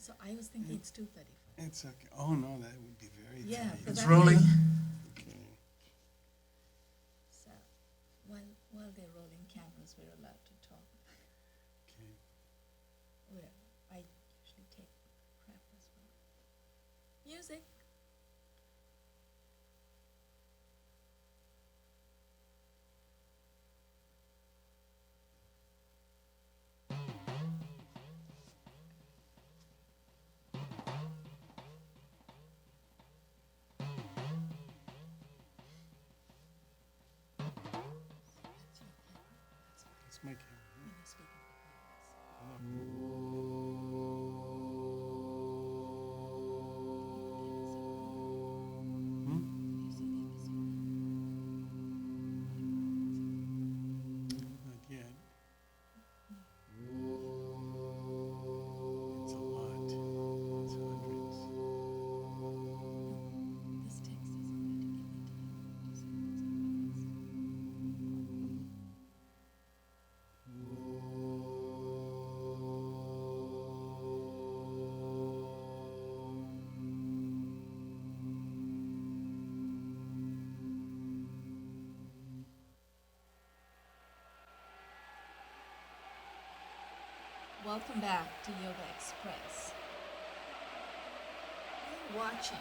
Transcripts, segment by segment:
So I was thinking it's 2:35. It's okay. Oh no, that would be very Yeah, tight. but It's that rolling. Okay. So while they're rolling cameras, we're allowed to talk. Okay. Where I usually take prep as well. Music. Let's make it. Not yet. It's a lot. It's hundreds. This text is only to give me time to send Welcome back to Yoga Express. You're watching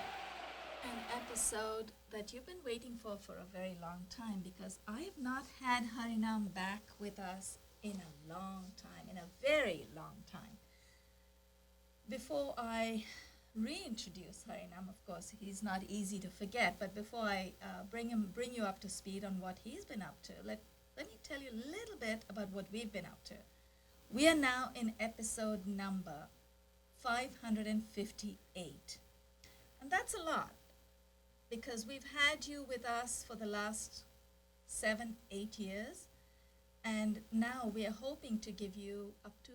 an episode that you've been waiting for a very long time because I have not had Harinam back with us in a long time, in a very long time. Before I reintroduce Harinam, of course, he's not easy to forget, but before I bring you up to speed on what he's been up to, let me tell you a little bit about what we've been up to. We are now in episode number 558. And that's a lot because we've had you with us for the last 7-8 years. And now we are hoping to give you up to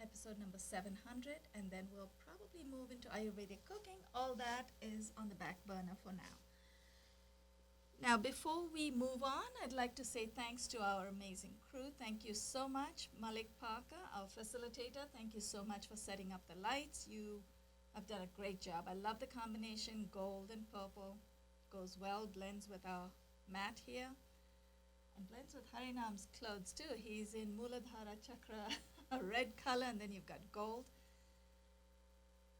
episode number 700. And then we'll probably move into Ayurvedic cooking. All that is on the back burner for now. Now, before we move on, I'd like to say thanks to our amazing crew. Thank you so much, Malik Parker, our facilitator. Thank you so much for setting up the lights. You have done a great job. I love the combination gold and purple. Goes well, blends with our mat here. And blends with Harinam's clothes too. He's in Muladhara Chakra, a red color, and then you've got gold.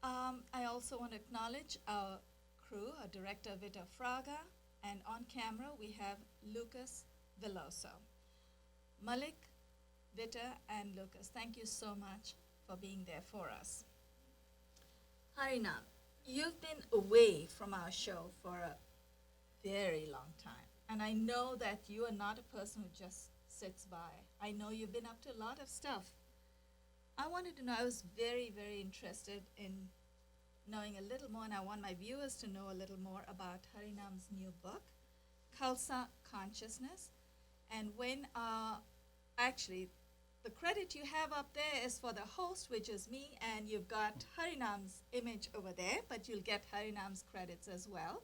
I also want to acknowledge our crew, our director, Vita Fraga. And on camera, we have Lucas Veloso. Malik, Vita, and Lucas, thank you so much for being there for us. Harinam, you've been away from our show for a very long time. And I know that you are not a person who just sits by. I know you've been up to a lot of stuff. I wanted to know, I was very, very interested in knowing a little more, and I want my viewers to know a little more about Harinam's new book, Khalsa Consciousness. And when, actually, the credit you have up there is for the host, which is me, and you've got Harinam's image over there, but you'll get Harinam's credits as well.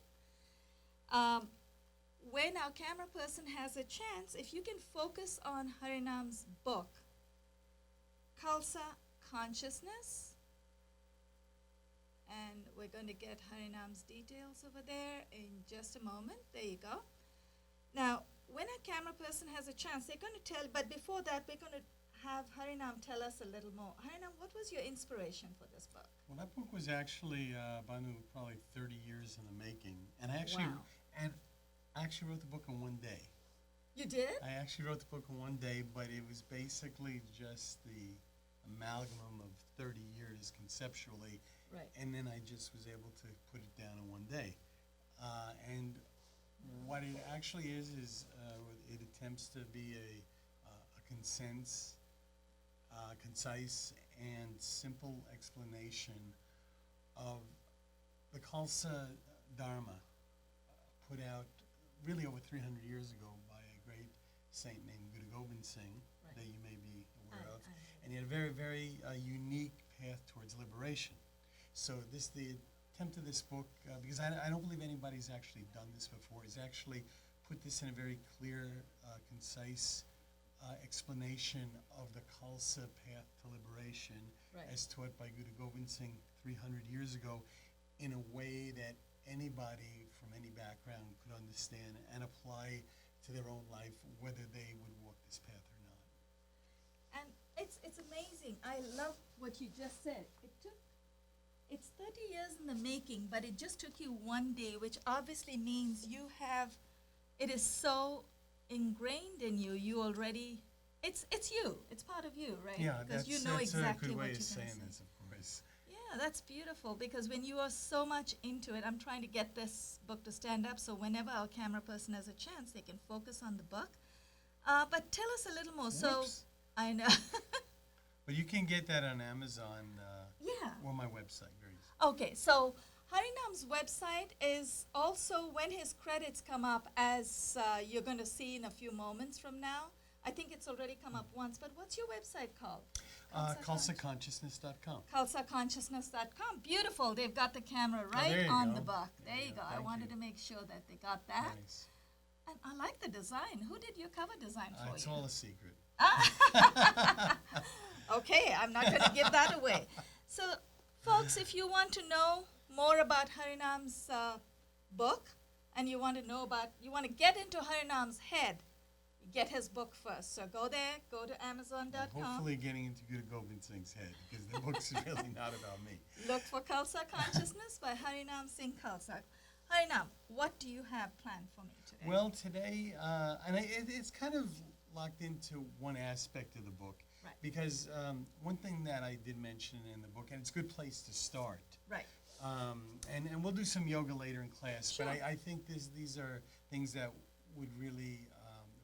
When our camera person has a chance, if you can focus on Harinam's book, Khalsa Consciousness, and we're going to get Harinam's details over there in just a moment. There you go. Now, when a camera person has a chance, they're going to tell, but before that, we're going to have Harinam tell us a little more. Harinam, what was your inspiration for this book? Well, that book was actually, Banu, probably 30 years in the making. And I actually, Wow. I actually wrote the book in one day. You did? I actually wrote the book in one day, but it was basically just the amalgam of 30 years conceptually. Right. And then I just was able to put it down in one day. And what it actually is it attempts to be a concise and simple explanation of the Khalsa Dharma, put out really over 300 years ago by a great saint named Guru Gobind Singh, Right. that you may be aware of. I And he had a very, very unique path towards liberation. So the attempt of this book, because I don't believe anybody's actually done this before, is actually put this in a very clear, concise explanation of the Khalsa path to liberation Right. as taught by Guru Gobind Singh 300 years ago in a way that anybody from any background could understand and apply to their own life, whether they would walk this path or not. And it's amazing. I love what you just said. It's 30 years in the making, but it just took you one day, which obviously means it is so ingrained in you. You already, it's you. It's part of you, right? Yeah, because that's, you know that's exactly a good what way you're of going saying to say. this, of course. Yeah, that's beautiful because when you are so much into it, I'm trying to get this book to stand up so whenever our camera person has a chance, they can focus on the book. But tell us a little more. So Whoops. I know. But you can get that on Amazon Yeah. or my website. Very easy. Okay, so Harinam's website is also when his credits come up, as you're going to see in a few moments from now. I think it's already come up once, but what's your website called? KhalsaConsciousness.com. KhalsaConsciousness.com. Beautiful. They've got the camera there right you on go. the book. There you Yeah, go. I thank wanted you. to make sure that they got that. Nice. And I like the design. Who did your cover design for It's you? all a secret. Okay, I'm not going to give that away. So, folks, if you want to know more about Harinam's book and you want to get into Harinam's head, get his book first. So go there, go to Amazon.com. Hopefully getting into Guru Gobind Singh's head, because the book's really not about me. Look for Khalsa Consciousness by Harinam Singh Khalsa. Harinam, what do you have planned for me today? Well, today, it's kind of locked into one aspect of the book. Right. Because one thing that I did mention in the book, and it's a good place to start, Right. and we'll do some yoga later in class, Sure. but I think these are things that would really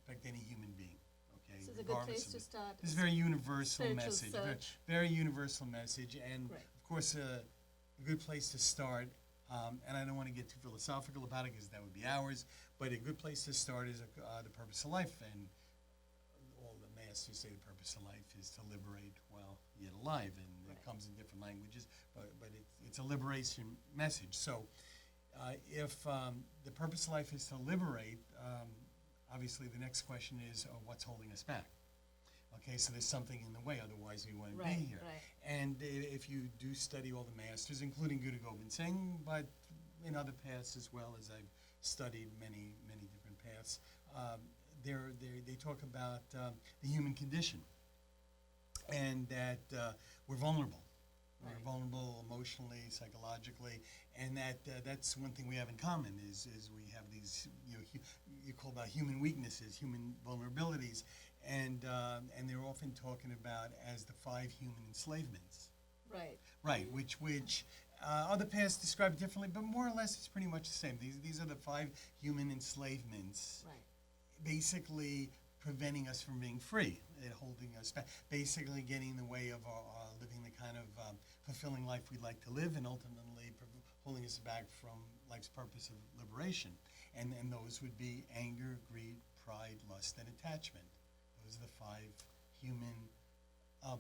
affect any human being. Okay, This is a good regardless place of to start. This is a very universal Spiritual message, search. very universal message, and Right. of course a good place to start. And I don't want to get too philosophical about it because that would be hours. But a good place to start is the purpose of life, and all the masters say the purpose of life is to liberate while yet alive, and Right. it comes in different languages, but it's a liberation message. So if the purpose of life is to liberate, obviously the next question is what's holding us back? Okay, so there's something in the way, otherwise we wouldn't Right, be here. right. And if you do study all the masters, including Guru Gobind Singh, but in other paths as well, as I've studied many different paths, they talk about the human condition, and that we're vulnerable. Right. We're vulnerable emotionally, psychologically, and that's one thing we have in common is we have these you call about human weaknesses, human vulnerabilities, and they're often talking about as the 5 human enslavements. Right. Right, which other paths describe differently, but more or less it's pretty much the same. These are the 5 human enslavements, Right. basically preventing us from being free, holding us back, basically getting in the way of our living the kind of fulfilling life we'd like to live, and ultimately holding us back from life's purpose of liberation. And those would be anger, greed, pride, lust, and attachment. Those are the 5 human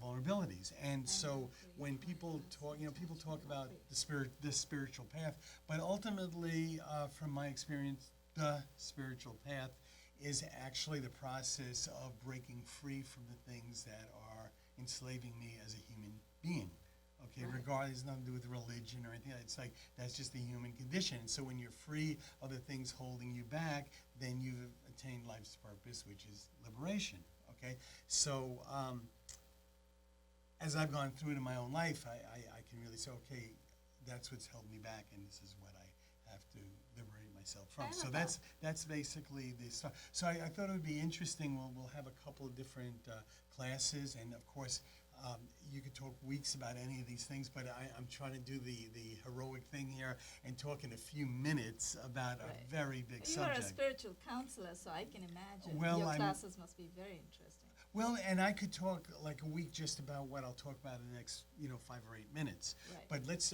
vulnerabilities. And so when people talk, people talk about the spiritual path, but ultimately, from my experience, the spiritual path is actually the process of breaking free from the things that are enslaving me as a human being. Okay, Right. regardless, it's nothing to do with religion or anything. It's like that's just the human condition. And so when you're free of the things holding you back, then you've attained life's purpose, which is liberation. Okay, so as I've gone through it in my own life, I can really say, okay, that's what's held me back, and this is what I have to liberate myself from. I So love that's basically the stuff. So I thought it would be interesting. We'll have a couple of different classes, and of course, you could talk weeks about any of these things, but I'm trying to do the heroic thing here and talk in a few minutes about Right. a very big You are a subject. spiritual counselor, so I can imagine Well, your I'm- classes must be very interesting. Well, and I could talk like a week just about what I'll talk about in the next, 5 or 8 minutes. Right. But let's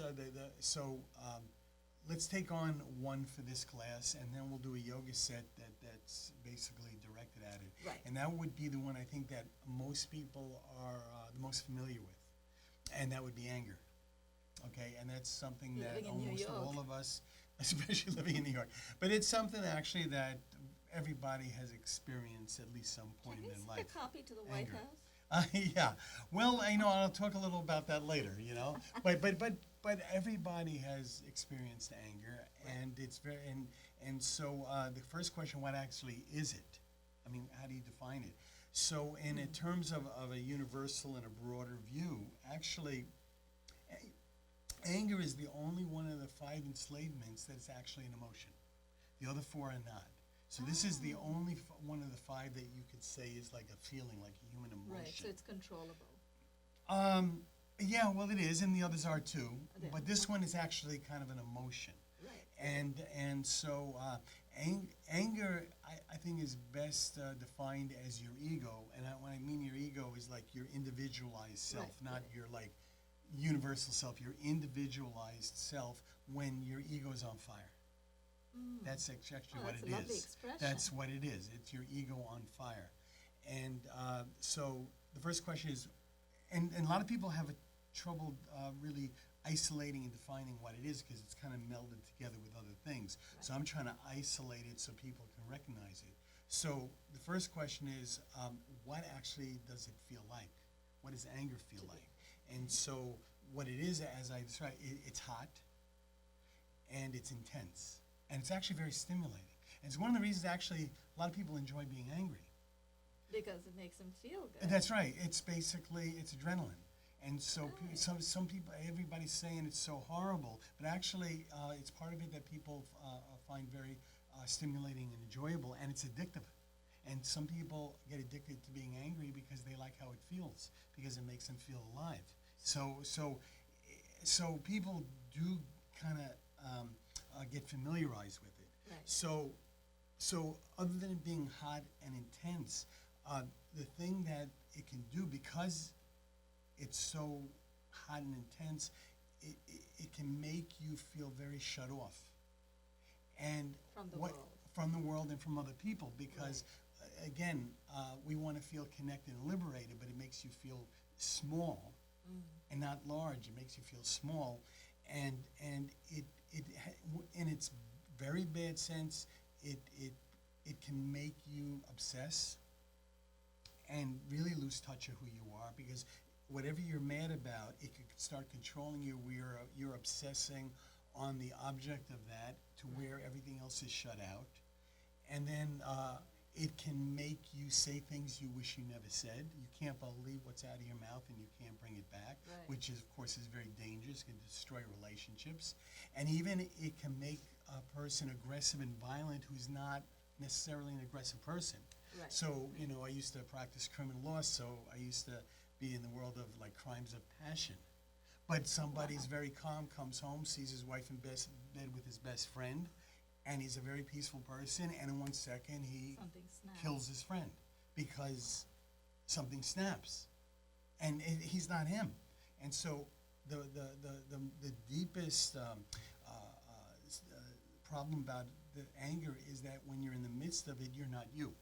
let's take on one for this class, and then we'll do a yoga set that's basically directed at it. Right. And that would be the one I think that most people are the most familiar with, and that would be anger. Okay, and that's something that Living in New almost York. all of us, especially living in New York, but it's something actually that everybody has experienced at least some point Can in we their send life. a copy to the White Anger. House? Yeah. Well, I'll talk a little about that later. But everybody has experienced anger, and it's very and so the first question, what actually is it? I mean, how do you define it? So, in terms of a universal and a broader view, actually, anger is the only one of the 5 enslavements that is actually an emotion. The other 4 are not. So this is the only one of the 5 that you could say is like a feeling, like a human emotion. Right, so it's controllable. Yeah, well, it is, and the others are too. Okay. But this one is actually kind of an emotion. Right. And so anger, I think, is best defined as your ego. And when I mean your ego is like your individualized self, Right, not right. your like universal self, your individualized self when your ego is on fire. That's actually Oh, what that's it a lovely is. expression. That's what it is. It's your ego on fire. And so the first question is, and a lot of people have trouble really isolating and defining what it is because it's kind of melded together with other things. Right. So I'm trying to isolate it so people can recognize it. So the first question is, what actually does it feel like? What does anger feel like? And so what it is, as I described, it's hot and it's intense. And it's actually very stimulating. And it's one of the reasons actually a lot of people enjoy being angry. Because it makes them feel good. That's right. It's basically, it's adrenaline. And so Right. some people, everybody's saying it's so horrible, but actually it's part of it that people find very stimulating and enjoyable, and it's addictive. And some people get addicted to being angry because they like how it feels, because it makes them feel alive. So people do kind of get familiarized with it. Right. So other than it being hot and intense, the thing that it can do, because it's so hot and intense, it can make you feel very shut off. And From the world. From the world and from other people, because again, we want to feel connected and liberated, but it makes you feel small and not large. It makes you feel small, and in its very bad sense, it can make you obsess and really lose touch of who you are, because whatever you're mad about, it could start controlling you, where you're obsessing on the object of that to where everything else is shut out. And then it can make you say things you wish you never said. You can't believe what's out of your mouth and you can't bring it back, Right. which is, of course, is very dangerous, can destroy relationships. And even it can make a person aggressive and violent who's not necessarily an aggressive person. Right. So, I used to practice criminal law, so I used to be in the world of like crimes of passion. But somebody's very calm, comes home, sees his wife in bed with his best friend, and he's a very peaceful person, and in 1 second he Something snaps. kills his friend because something snaps, and he's not him. And so the deepest problem about the anger is that when you're in the midst of it, you're not you.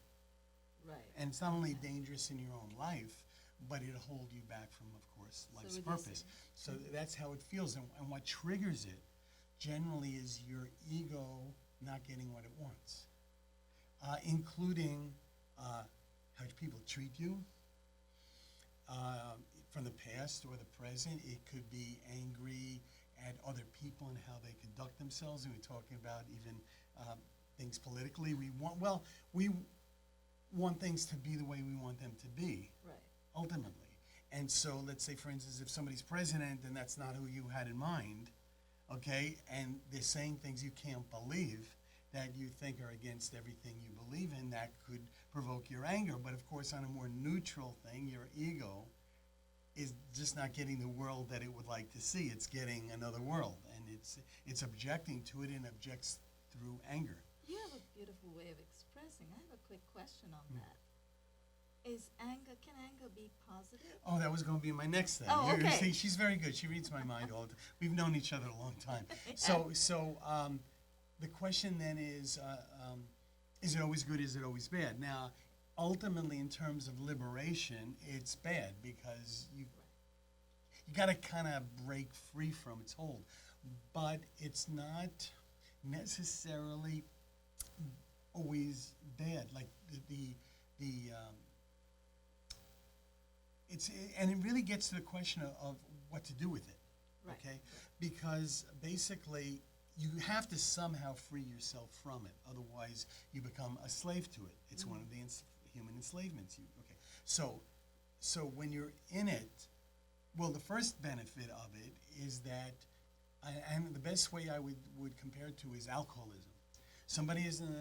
Right. And it's not only dangerous in your own life, but it'll hold you back from, of course, life's reducing. purpose. So that's how it feels. And what triggers it generally is your ego not getting what it wants, including how people treat you from the past or the present. It could be angry at other people and how they conduct themselves. And we're talking about even things politically. We want things to be the way we want them to be, Right. ultimately. And so let's say, for instance, if somebody's president and that's not who you had in mind, okay, and they're saying things you can't believe that you think are against everything you believe in, that could provoke your anger. But of course, on a more neutral thing, your ego is just not getting the world that it would like to see. It's getting another world, and it's objecting to it, and objects through anger. You have a beautiful way of expressing. I have a quick question on that. Can anger be positive? Oh, that was going to be my next thing. Oh, okay. See, she's very good. She reads my mind all the time. We've known each other a long time. So the question then is it always good? Is it always bad? Now, ultimately, in terms of liberation, it's bad, because you got to kind of break free from its hold. But it's not necessarily always bad. Like the it's and it really gets to the question of what to do with it. Right. Okay, because basically you have to somehow free yourself from it. Otherwise, you become a slave to it. It's one of the human enslavements. So when you're in it, well, the first benefit of it is that, and the best way I would compare it to is alcoholism. Somebody is in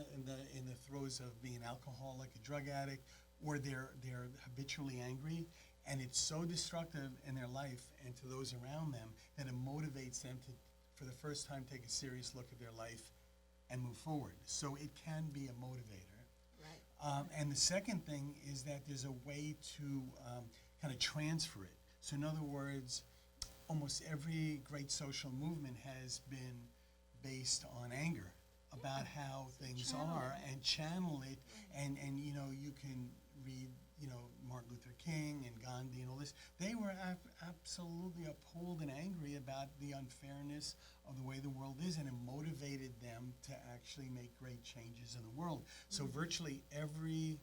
the throes of being an alcoholic, a drug addict, or they're habitually angry, and it's so destructive in their life and to those around them that it motivates them to, for the first time, take a serious look at their life and move forward. So it can be a motivator. Right. And the second thing is that there's a way to kind of transfer it. So in other words, almost every great social movement has been based on anger about how things are, and channel it. And you know, you can read, you know, Martin Luther King and Gandhi and all this. They were absolutely appalled and angry about the unfairness of the way the world is, and it motivated them to actually make great changes in the world. So virtually every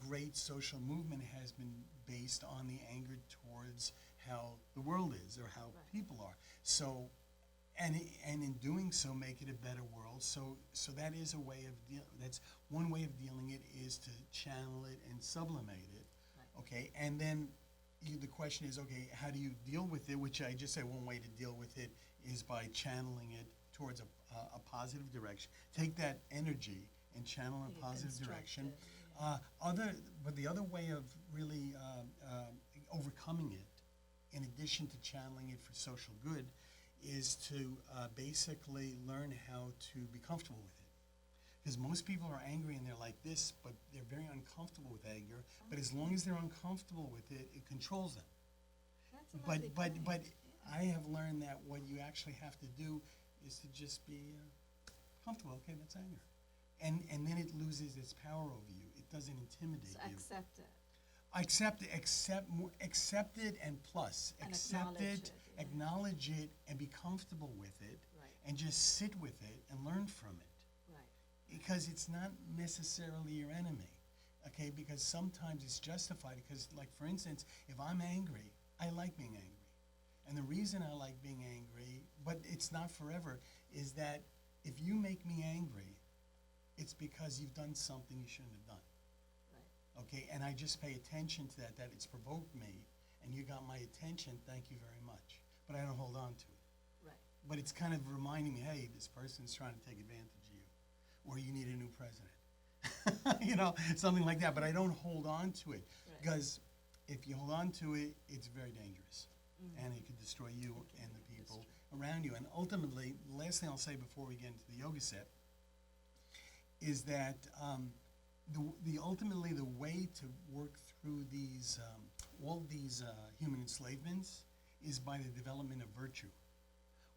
great social movement has been based on the anger towards how the world is, or how people are. So, and in doing so, make it a better world. So that is a way of that's one way of dealing it, is to channel it and sublimate it. Right. Okay, and then the question is, okay, how do you deal with it? Which I just said one way to deal with it is by channeling it towards a positive direction. Take that energy and channel in a positive direction. But the other way of really overcoming it, in addition to channeling it for social good, is to basically learn how to be comfortable with it. Because most people are angry and they're like this, but they're very uncomfortable with anger. But as long as they're uncomfortable with it, it controls them. That's a lovely point. But I have learned that what you actually have to do is to just be comfortable. Okay, that's anger. And then it loses its power over you. It doesn't intimidate So you. accept it. Accept it, and plus, And accept acknowledge it, it, yeah. acknowledge it, and be comfortable with it, Right. and just sit with it and learn from it. Right. Because it's not necessarily your enemy, okay? Because sometimes it's justified. Because, like, for instance, if I'm angry, I like being angry. And the reason I like being angry, but it's not forever, is that if you make me angry, it's because you've done something you shouldn't have done. Right. Okay, and I just pay attention to that it's provoked me, and you got my attention, thank you very much. But I don't hold on to it. Right. But it's kind of reminding me, hey, this person's trying to take advantage of you, or you need a new president. You know, something like that. But I don't hold on to it, Right. because if you hold on to it, it's very dangerous. And it could destroy you and the people around you. And ultimately, the last thing I'll say before we get into the yoga set is that ultimately the way to work through these all these human enslavements is by the development of virtue,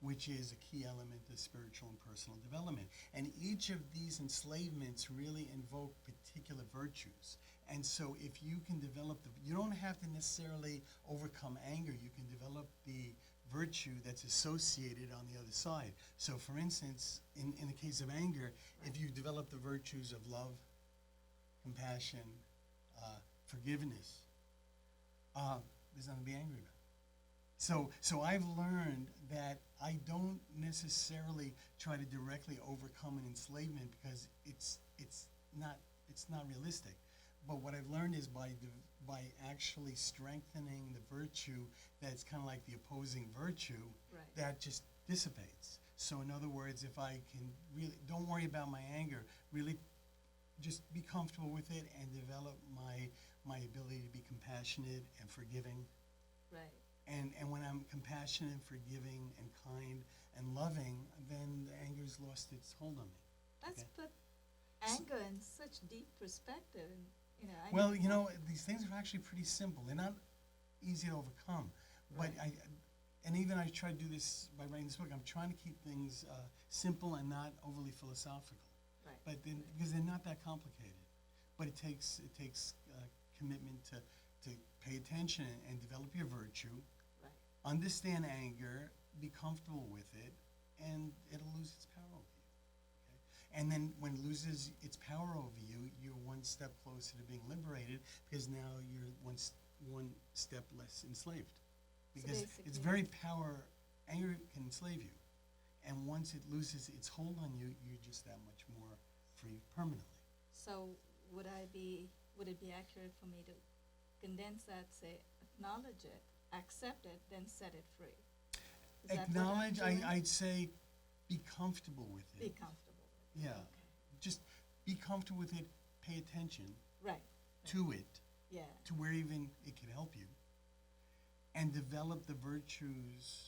which is a key element of spiritual and personal development. And each of these enslavements really invoke particular virtues. And so if you can develop you don't have to necessarily overcome anger, you can develop the virtue that's associated on the other side. So for instance, in the case of anger, if you develop the virtues of love, compassion, forgiveness, there's nothing to be angry about. So I've learned that I don't necessarily try to directly overcome an enslavement, because it's not realistic. But what I've learned is by actually strengthening the virtue that's kind of like the opposing virtue, Right. that just dissipates. So in other words, if I can really, don't worry about my anger, really just be comfortable with it and develop my ability to be compassionate and forgiving. Right. And when I'm compassionate and forgiving and kind and loving, then the anger's lost its hold on me. Let's Okay. put anger in such deep perspective. And, you know, Well, you know, these things are actually pretty simple. They're not easy to overcome. But Right. I try to do this by writing this book. I'm trying to keep things simple and not overly philosophical. Right. But then, because they're not that complicated. But it takes commitment to pay attention and develop your virtue, Right. understand anger, be comfortable with it, and it'll lose its power over you. Okay? And then when it loses its power over you, you're one step closer to being liberated because now you're one step less enslaved. Because it's basically- very anger can enslave you. And once it loses its hold on you, you're just that much more free permanently. So would it be accurate for me to condense that, say, acknowledge it, accept it, then set it free? Is that what I'm Acknowledge, doing? I'd say be comfortable with it. Be comfortable with it. Yeah. Okay. Just be comfortable with it, pay attention Right. to it, Yeah. to where even it can help you, and develop the virtues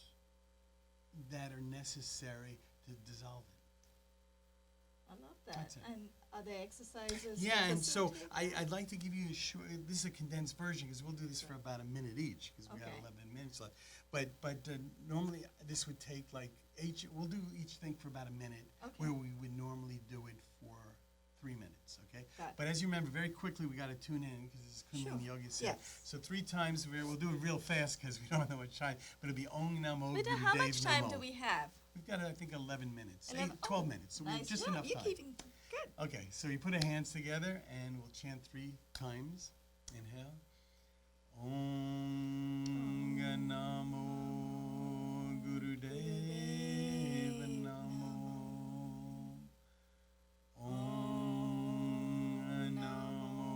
that are necessary to dissolve it. I love that. That's it. And are there exercises? Yeah, to and so facilitate I'd like to give you this is a condensed version because we'll do this for about a minute each because we got Okay. 11 minutes left. But normally this would take like we'll do each thing for about a minute Okay. where we would normally do it for 3 minutes, okay? Got it. But as you remember, very quickly we got to tune in because this is Kundalini Sure. Yoga set. Yes. So 3 times we'll do it real fast because we don't have that much time. But it'll be Om Namo But Guru how Dev much time Namo. do we have? We've got I think 11 minutes, 11 12 minutes. So we have nice just job. enough You're time. keeping good. Okay, so you put our hands together and we'll chant 3 times. Inhale. Om Ganamo Gurudeva Namo. Om Namo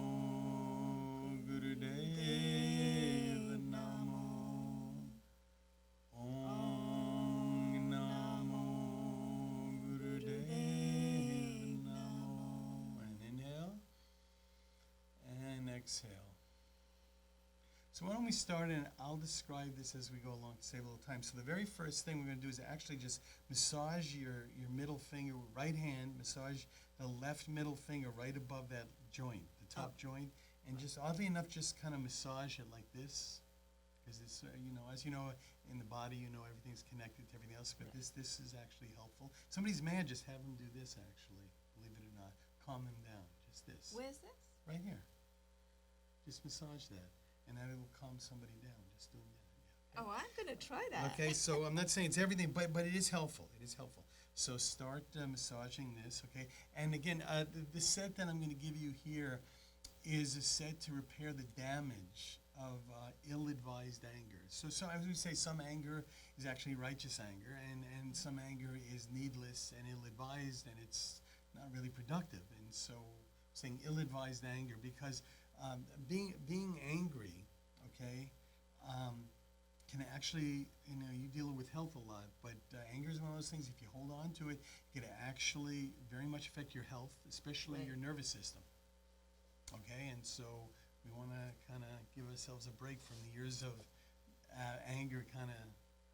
Gurudeva Namo. Om Namo Gurudeva Namo. And inhale. And exhale. So why don't we start, and I'll describe this as we go along to save a little time. So the very first thing we're going to do is actually just massage your middle finger, right hand, massage the left middle finger right above that joint, the top joint, and just oddly enough, just kind of massage it like this. Because this, as you know, in the body, everything's connected to everything else, but this is actually helpful. Somebody's mad, just have them do this actually, believe it or not. Calm them down, just this. Where's this? Right here. Just massage that, and that will calm somebody down, just doing that. Yeah. Oh, I'm going to try that. Okay, so I'm not saying it's everything, but it is helpful. It is helpful. So start massaging this, okay? And again, the set that I'm going to give you here is a set to repair the damage of ill-advised anger. So as we say, some anger is actually righteous anger, and some anger is needless and ill-advised, and it's not really productive. And so saying ill-advised anger, because being angry, okay, can actually, you deal with health a lot, but anger is one of those things, if you hold on to it, it can actually very much affect your health, especially Right. your nervous system. Okay, and so we want to kind of give ourselves a break from the years of anger, kind of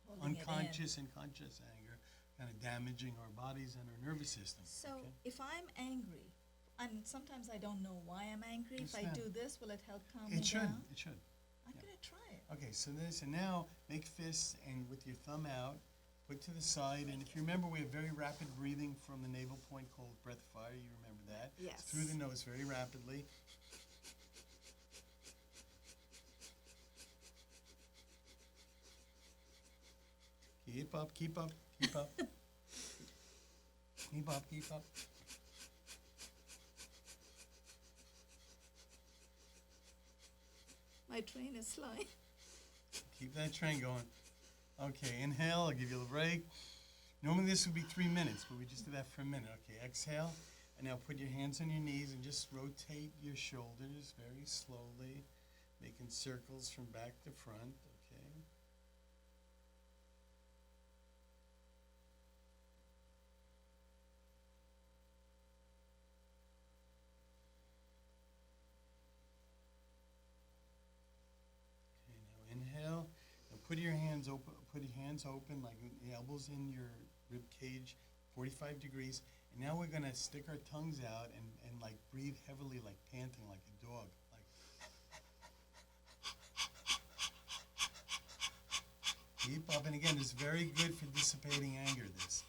Holding it in. unconscious and conscious anger, kind of damaging our bodies and our nervous system. So okay? if I'm angry, and sometimes I don't know why I'm angry, if I Understand. do this, will it help calm me It should, down? it should. I'm yeah. going to try it. Okay, so now make fists and with your thumb out, put to the side. And if you remember, we have very rapid breathing from the navel point called breath fire. You remember that? Yes. It's through the nose very rapidly. Keep up, keep up, keep up. Keep up, keep up. My train is slowing. Keep that train going. Okay, inhale, I'll give you a break. Normally this would be 3 minutes, but we just did that for a minute. Okay, exhale, and now put your hands on your knees and just rotate your shoulders very slowly, making circles from back to front, okay? Okay, now inhale. Now put your hands open. Put your hands open, like the elbows in your rib cage, 45 degrees. And now we're gonna stick our tongues out and like breathe heavily, like panting, like a dog. Like keep up. And again, it's very good for dissipating anger. This.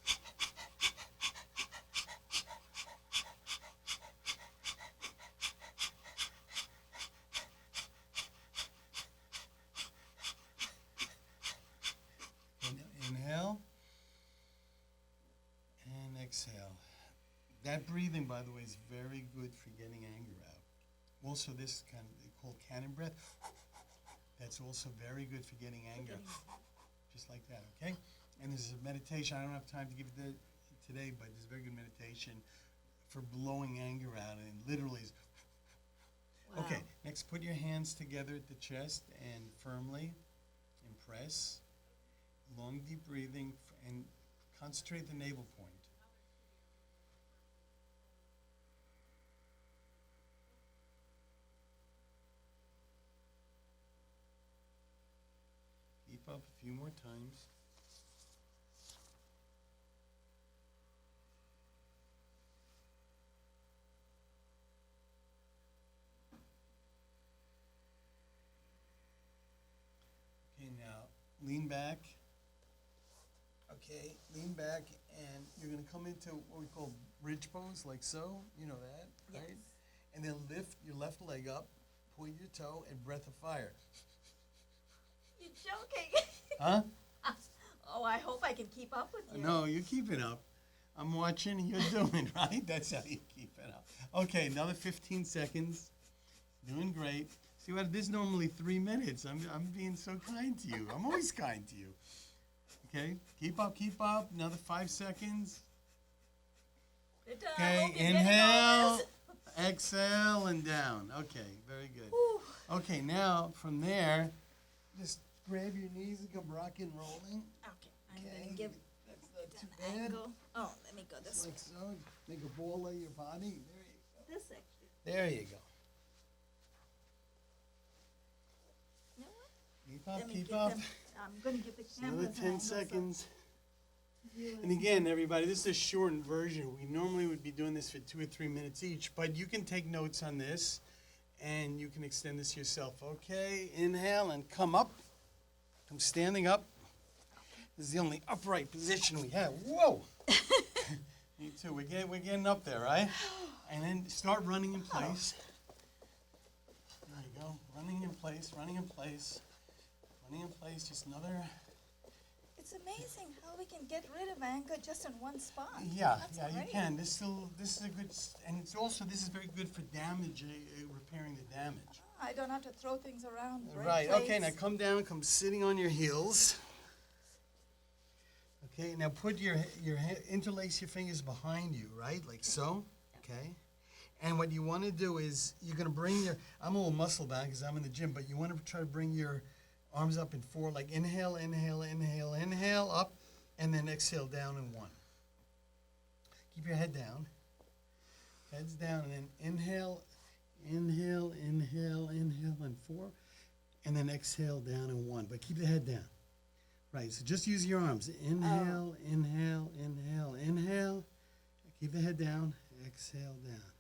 Inhale and exhale. That breathing, by the way, is very good for getting anger out. Also, this kind of called cannon breath. That's also very good for getting anger. Just like that, okay? And there's a meditation. I don't have time to give it today, but there's a very good meditation for blowing anger out, and literally is. Wow. Okay, next put your hands together at the chest and firmly impress. Long, deep breathing, and concentrate the navel point. Keep up a few more times. Okay, now lean back. Okay, lean back, and you're going to come into what we call bridge pose, like so. You know that, right? Yes. And then lift your left leg up, point your toe, and breath of fire. You're joking. Huh? Oh, I hope I can keep up with you. No, you keep it up. I'm watching, you're doing, right? That's how you keep it up. Okay, another 15 seconds. Doing great. See what, this is normally 3 minutes. I'm being so kind to you. I'm always kind to you. Okay, keep up, keep up. Another 5 seconds. Rita, I Okay, hope you're getting all inhale, this. exhale, and down. Okay, very good. Whew. Okay, now from there, just grab your knees and come rock and rolling. Okay, I'm Okay, going to give that's not too an bad. angle. Oh, let me go this Just way. like so. Make a ball of your body. There you go. This actually. There you go. You know what? Keep up, Let me keep give up. them. I'm going to give the Just camera another an 10 angle so seconds. you And again, everybody, this is a shortened version. We normally would be doing this for 2 or 3 minutes each, but you can take notes on this, and you can extend this yourself. Okay, inhale and come up. Come standing up. This is the only upright position we have. Whoa! Me too. We're getting up there, right? And then start running in place. There you go. Running in place, running in place. Running in place, just another. It's amazing how we can get rid of anger just in one spot. Yeah, That's yeah, you great. can. This is a good, and it's also, this is very good for damage, repairing the damage. I don't have to throw things around. break Right, okay, now plates. come down, come sitting on your heels. Okay, now put interlace your fingers behind you, right, like so, okay? And what you want to do is, you're going to bring I'm a little muscle bound because I'm in the gym, but you want to try to bring your arms up in 4, like inhale, inhale, inhale, inhale, up, and then exhale down in 1. Keep your head down, heads down, and then inhale, inhale, inhale, inhale, and 4, and then exhale down in 1, but keep the head down. Right, so just use your arms. Inhale, inhale, inhale, inhale. Keep the head down, exhale down.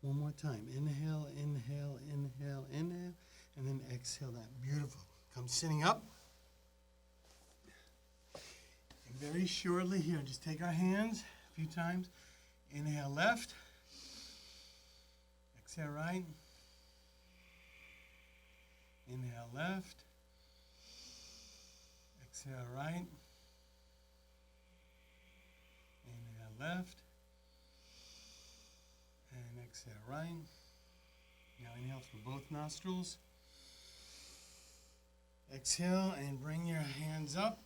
One more time. Inhale, inhale, inhale, inhale, and then exhale down. Beautiful. Come sitting up. And very shortly here, just take our hands a few times. Inhale left. Exhale right. Inhale left. Exhale right. Inhale left. And exhale right. Now inhale through both nostrils. Exhale and bring your hands up.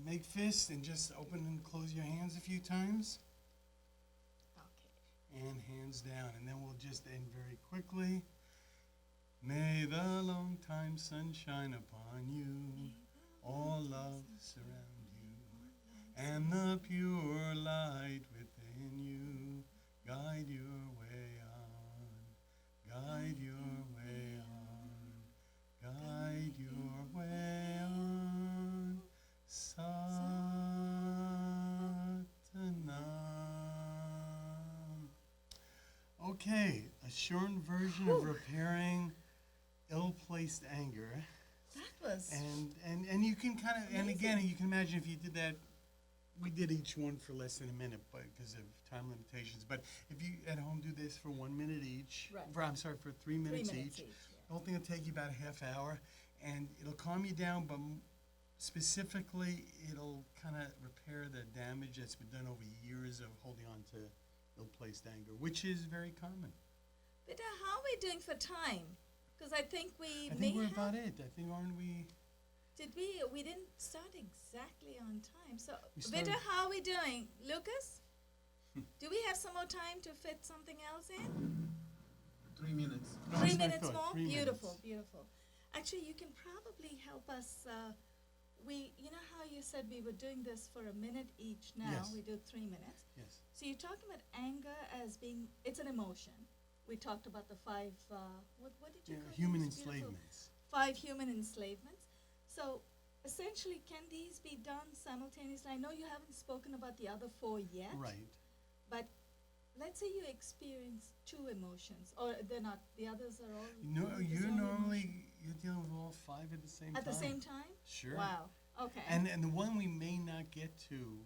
Make fists and just open and close your hands a few times. Okay. And hands down. And then we'll just end very quickly. May the long time sun shine upon you. All love surround you, and the pure light within you guide your way on, guide your way on, guide your way on. Satanam. Okay, a shortened version of repairing ill-placed anger. That was. And you can kind of, and again, you can imagine if you did that, we did each one for less than a minute because of time limitations. But if you at home do this for 1 minute each, Right. for 3 minutes, 3 minutes each, each, the whole thing will take you about a half hour, and it'll calm you down, but specifically, it'll kind of repair the damage that's been done over years of holding on to ill-placed anger, which is very common. Vita, how are we doing for time? Because I think we I may think we're have, about it. I think, aren't we? did we didn't start exactly on time. So, We Vita, started- how are we doing? Lucas? Do we have some more time to fit something else in? 3 minutes. No, 3 that's what I minutes thought, more? 3 Beautiful, minutes. beautiful. Actually, you can probably help us. You know how you said we were doing this for a minute each now? Yes. We do 3 minutes. Yes. So you're talking about anger as being, it's an emotion. We talked about the five, what did you Yeah, call human these beautiful- enslavements. 5 human enslavements. So essentially, can these be done simultaneously? I know you haven't spoken about the other 4 yet. Right. But let's say you experience 2 emotions, or they're not, the others are all. No, its you're own normally, you're dealing with all 5 at the same emotion. At time. the same time? Sure. Wow, okay. And the one we may not get to,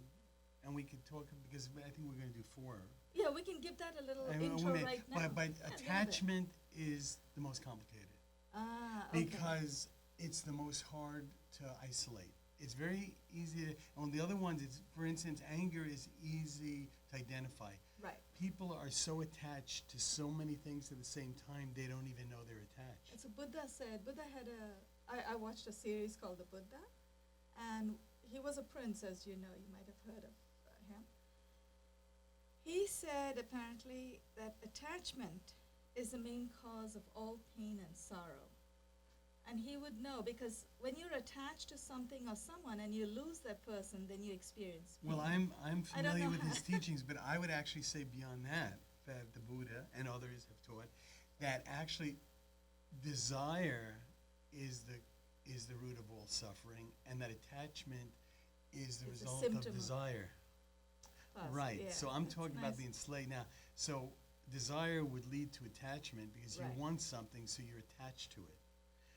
and we could talk, because I think we're going to do 4. Yeah, we can give that a little And we intro may- right now. But Yeah, a little bit. attachment is the most complicated. Okay. Because it's the most hard to isolate. It's very easy to, on the other ones, it's, for instance, anger is easy to identify. Right. People are so attached to so many things at the same time, they don't even know they're attached. And so Buddha said, Buddha had I watched a series called The Buddha, and he was a prince, as you know, you might have heard of him. He said, apparently, that attachment is the main cause of all pain and sorrow. And he would know, because when you're attached to something or someone and you lose that person, then you experience pain. Well, I'm I don't familiar know with his how- teachings, but I would actually say beyond that, that the Buddha and others have taught, that actually desire is the root of all suffering, and that attachment is the It's a result symptom of of- desire. Us, Right, yeah, so I'm that's talking about nice. the enslaved now. So desire would lead to attachment because you Right. want something, so you're attached to it.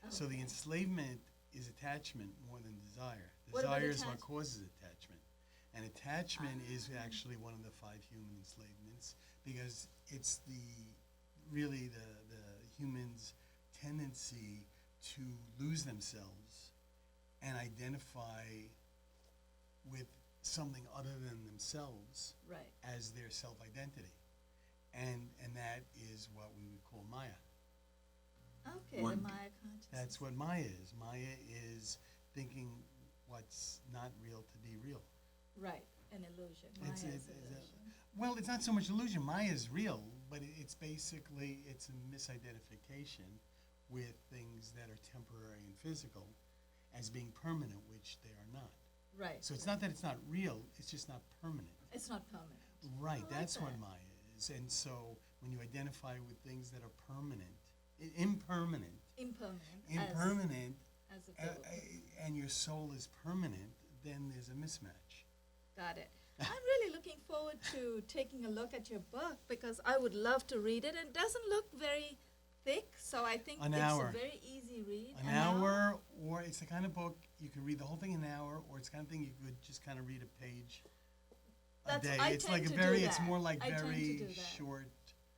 So the Okay. enslavement is attachment more than desire. What about Desire is what attach- causes attachment. And attachment is Ah. actually one of the 5 human enslavements because it's really the human's tendency to lose themselves and identify with something other than themselves Right. as their self-identity. And that is what we would call Maya. Okay, the One- Maya consciousness. That's what Maya is. Maya is thinking what's not real to be real. Right, an illusion. It's- Maya's it's a- illusion. Well, it's not so much illusion. Maya is real, but it's basically, it's a misidentification with things that are temporary and physical as being permanent, which they are not. Right. So it's not that it's not real, it's just not permanent. It's not permanent. Right, I like that's what that. Maya is. And so when you identify with things that are permanent, impermanent, Impermanent. As a uh, Philippine. and your soul is permanent, then there's a mismatch. Got it. I'm really looking forward to taking a look at your book because I would love to read it. It doesn't look very thick, so I think An it's hour. a very easy read. An hour, or it's the kind of book you can read the whole thing in an hour, or it's the kind of thing you could just kind of read a page a That's- day. I It's tend like a to do very, it's that. more like I tend to very do that. short.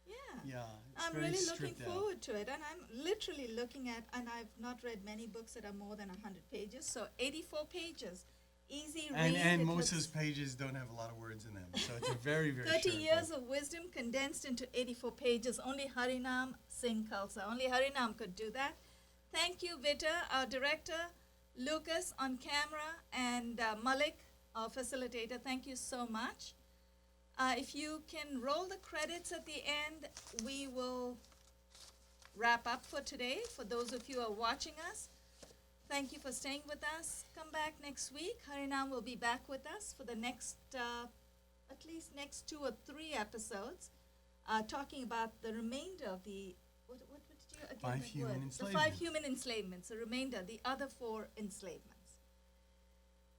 Yeah. Yeah, it's I'm very really looking stripped out. forward to it, and I'm literally looking at, and I've not read many books that are more than 100 pages, so 84 pages. Easy read. And it most of looks- those pages don't have a lot of words in them, so it's a very, very 30 short years book. of wisdom condensed into 84 pages. Only Harinam Singh Khalsa. Only Harinam could do that. Thank you, Vita, our director, Lucas on camera, and Malik, our facilitator. Thank you so much. If you can roll the credits at the end, we will wrap up for today. For those of you who are watching us, thank you for staying with us. Come back next week. Harinam will be back with us for the next, at least next 2 or 3 episodes, talking about the remainder of the, what did you, again, 5 that human word? The 5 enslavements. human enslavements, the remainder, the other 4 enslavements.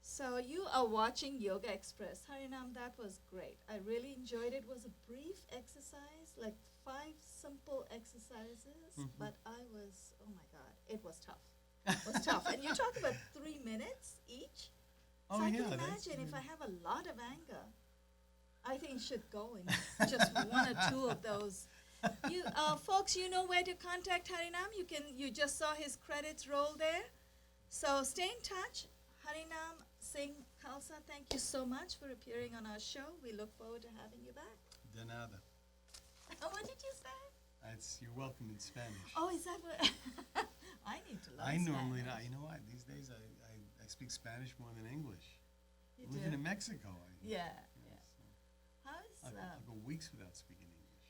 So you are watching Yogaxpress. Harinam, that was great. I really enjoyed it. It was a brief exercise, like 5 simple exercises, Mhm. but I was, oh my God, it was tough. It was tough. And you talk about 3 minutes each. Oh, So I yeah, can that's imagine if good. I have a lot of anger, I think it should go in just 1 or 2 of those. You folks, you know where to contact Harinam. You just saw his credits roll there. So stay in touch. Harinam Singh Khalsa, thank you so much for appearing on our show. We look forward to having you back. De nada. What did you say? That's you're welcome in Spanish. Oh, is that what? I need to learn I normally Spanish. not. You know what? These days I speak Spanish more than English. You Living do? in Mexico. Yeah, you know, yeah. so How is, I'll go weeks without speaking English.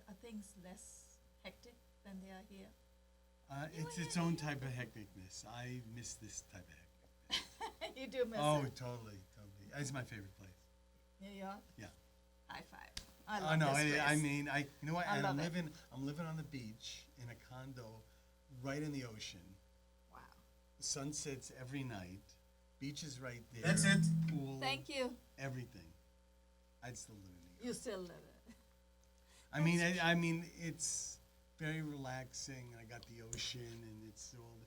are things less hectic than they are here? It's its own type of hecticness. I miss this type of hecticness. You do miss Oh, it. totally, totally. It's my favorite place. New York? Yeah. High five. I Oh love no, this I place. mean, you know what? I And love it. I'm living on the beach in a condo, right in the ocean. Wow. The sun sets every night. Beach is right there. That's it. Pool. Thank you. Everything. I'd still live in New York. You still live it. I mean, it's very relaxing. I got the ocean, and it's all.